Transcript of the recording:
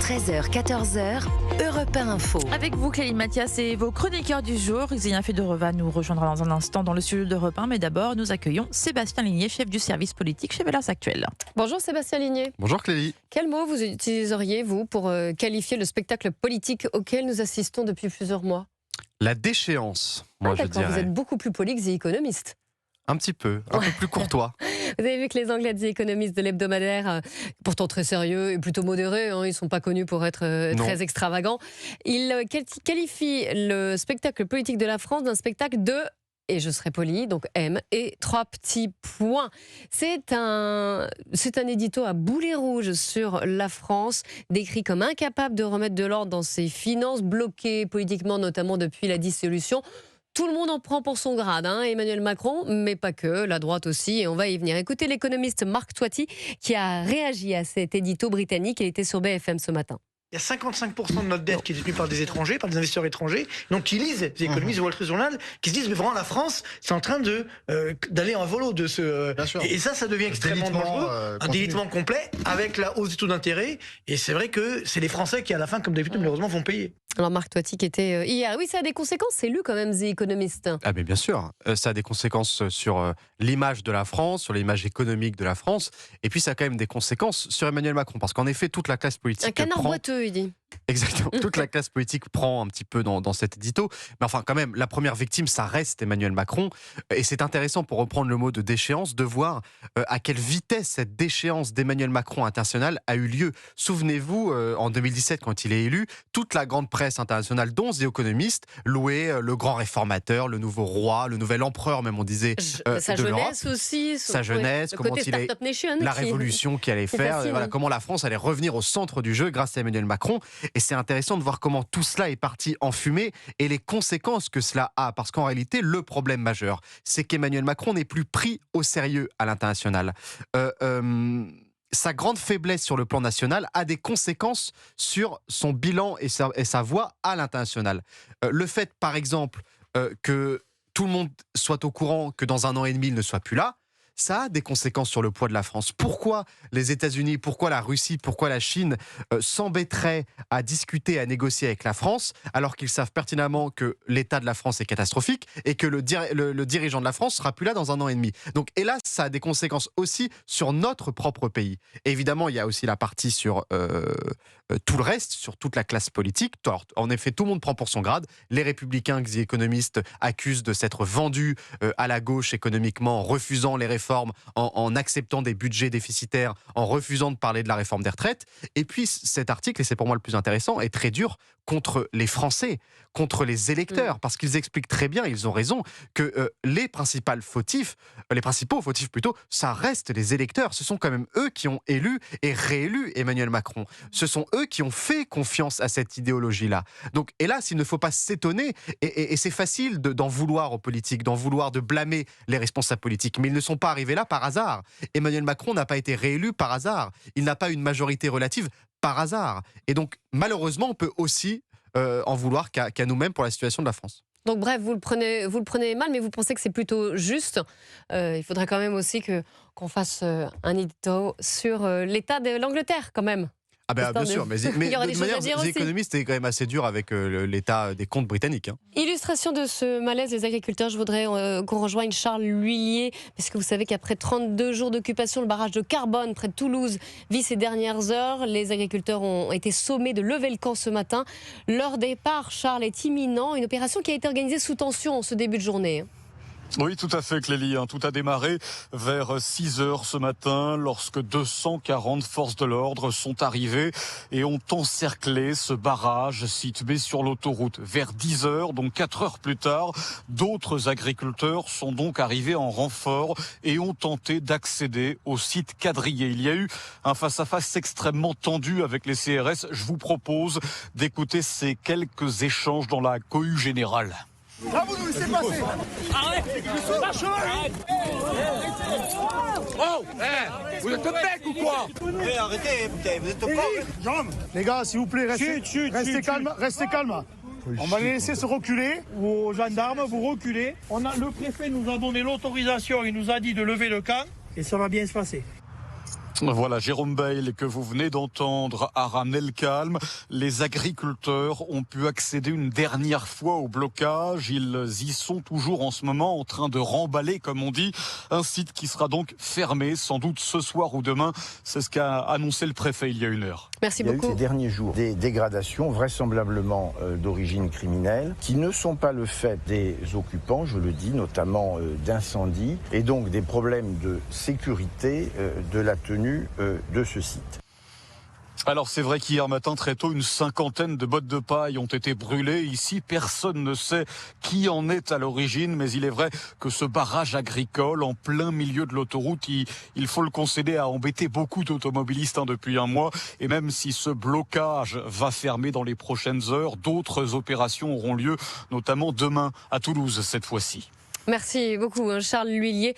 13h, 14h, Europe 1 Info. Avec vous, Clélie Mathias et vos chroniqueurs du jour. Xenia Fedorova nous rejoindra dans un instant dans le studio d'Europe 1. Mais d'abord, nous accueillons Sébastien Ligné, chef du service politique chez Valeurs Actuelles. Bonjour Sébastien Ligné. Bonjour Clélie. Quel mot vous utiliseriez, vous, pour qualifier le spectacle politique auquel nous assistons depuis plusieurs mois ? La déchéance, moi je dirais. Vous êtes beaucoup plus poli que The Economist. Un petit peu, un peu plus courtois. Vous avez vu que les Anglais de The Economist de l'hebdomadaire, pourtant très sérieux et plutôt modérés, ils ne sont pas connus pour être très extravagants, ils qualifient le spectacle politique de la France d'un spectacle de, et je serai poli, donc M, et 3 petits points. C'est un édito à boulet rouge sur la France, décrit comme incapable de remettre de l'ordre dans ses finances, bloquées politiquement, notamment depuis la dissolution. Tout le monde en prend pour son grade, Emmanuel Macron, mais pas que, la droite aussi, et on va y venir. Écoutez l'économiste Mark Toiti qui a réagi à cet édito britannique. Il était sur BFM ce matin. Il y a 55% de notre dette qui est détenue par des étrangers, par des investisseurs étrangers, donc qui lisent les économistes du Wall Street Journal, qui se disent mais vraiment la France, c'est en train d'aller en volo de ce et ça devient extrêmement dangereux, un délitement complet avec la hausse des taux d'intérêt. Et c'est vrai que c'est les Français qui à la fin, comme d'habitude malheureusement, vont payer. Alors Mark Toiti qui était hier, oui, ça a des conséquences, c'est lu quand même The Economist. Ah mais bien sûr, ça a des conséquences sur l'image de la France, sur l'image économique de la France, et puis ça a quand même des conséquences sur Emmanuel Macron, parce qu'en effet toute la classe politique un canard boiteux, il dit. Exactement, toute la classe politique prend un petit peu dans cet édito, mais enfin quand même la première victime ça reste Emmanuel Macron, et c'est intéressant pour reprendre le mot de déchéance de voir à quelle vitesse cette déchéance d'Emmanuel Macron international a eu lieu. Souvenez-vous en 2017 quand il est élu, toute la grande presse internationale dont The Economist louait le grand réformateur, le nouveau roi, le nouvel empereur même on disait sa de jeunesse aussi, sa jeunesse, comment la révolution qu'il allait faire, voilà, comment la France allait revenir au centre du jeu grâce à Emmanuel Macron. Et c'est intéressant de voir comment tout cela est parti en fumée et les conséquences que cela a. Parce qu'en réalité, le problème majeur, c'est qu'Emmanuel Macron n'est plus pris au sérieux à l'international. Sa grande faiblesse sur le plan national a des conséquences sur son bilan et sa voix à l'international. Le fait, par exemple, que tout le monde soit au courant que dans 1 an et demi, il ne soit plus là, ça a des conséquences sur le poids de la France. Pourquoi les États-Unis, pourquoi la Russie, pourquoi la Chine s'embêteraient à discuter, à négocier avec la France, alors qu'ils savent pertinemment que l'état de la France est catastrophique et que le dirigeant de la France sera plus là dans 1 an et demi. Donc, hélas, ça a des conséquences aussi sur notre propre pays. Et évidemment, il y a aussi la partie sur tout le reste, sur toute la classe politique. Alors, en effet, tout le monde prend pour son grade. Les Républicains, que les économistes accusent de s'être vendus à la gauche économiquement, en refusant les réformes, en acceptant des budgets déficitaires, en refusant de parler de la réforme des retraites. Et puis cet article, et c'est pour moi le plus intéressant, est très dur contre les Français, contre les électeurs, parce qu'ils expliquent très bien, ils ont raison, que les principaux fautifs plutôt, ça reste les électeurs. Ce sont quand même eux qui ont élu et réélu Emmanuel Macron. Ce sont eux qui ont fait confiance à cette idéologie-là. Donc, hélas, il ne faut pas s'étonner, et c'est facile d'en vouloir aux politiques, d'en vouloir, de blâmer les responsables politiques, mais ils ne sont pas arrivés là par hasard. Emmanuel Macron n'a pas été réélu par hasard. Il n'a pas une majorité relative par hasard. Et donc, malheureusement, on peut aussi en vouloir qu'à nous-mêmes pour la situation de la France. Donc bref, vous le prenez mal, mais vous pensez que c'est plutôt juste. Il faudrait quand même aussi qu'on fasse un édito sur l'état de l'Angleterre, quand même. Ah ben bien sûr, mais de manière, The Economist est quand même assez dur avec l'état des comptes britanniques. Illustration de ce malaise des agriculteurs, je voudrais qu'on rejoigne Charles L'Huillier, parce que vous savez qu'après 32 jours d'occupation, le barrage de Carbone près de Toulouse vit ses dernières heures. Les agriculteurs ont été sommés de lever le camp ce matin. Leur départ, Charles, est imminent. Une opération qui a été organisée sous tension en ce début de journée. Oui, tout à fait, Clélie. Tout a démarré vers 6h ce matin, lorsque 240 forces de l'ordre sont arrivées et ont encerclé ce barrage situé sur l'autoroute. Vers 10h, donc 4 heures plus tard, d'autres agriculteurs sont donc arrivés en renfort et ont tenté d'accéder au site quadrillé. Il y a eu un face-à-face extrêmement tendu avec les CRS. Je vous propose d'écouter ces quelques échanges dans la cohue générale. Ah, vous nous laissez passer. Arrête. Oh, vous êtes bête ou quoi? Arrêtez, vous êtes pas... Les gars, s'il vous plaît, restez calme. On va les laisser se reculer. Aux gendarmes, vous reculez. Le préfet nous a donné l'autorisation, il nous a dit de lever le camp et ça va bien se passer. Voilà, Jérôme Bail que vous venez d'entendre a ramené le calme. Les agriculteurs ont pu accéder une dernière fois au blocage. Ils y sont toujours en ce moment en train de remballer, comme on dit, un site qui sera donc fermé sans doute ce soir ou demain. C'est ce qu'a annoncé le préfet il y a une heure. Merci beaucoup. Il y a eu ces derniers jours des dégradations vraisemblablement d'origine criminelle qui ne sont pas le fait des occupants, je le dis, notamment d'incendies et donc des problèmes de sécurité de la tenue de ce site. Alors c'est vrai qu'hier matin très tôt, une cinquantaine de bottes de paille ont été brûlées. Ici, personne ne sait qui en est à l'origine, mais il est vrai que ce barrage agricole en plein milieu de l'autoroute, il faut le concéder, a embêté beaucoup d'automobilistes depuis un mois. Et même si ce blocage va fermer dans les prochaines heures, d'autres opérations auront lieu, notamment demain à Toulouse cette fois-ci. Merci beaucoup Charles L'Huillier.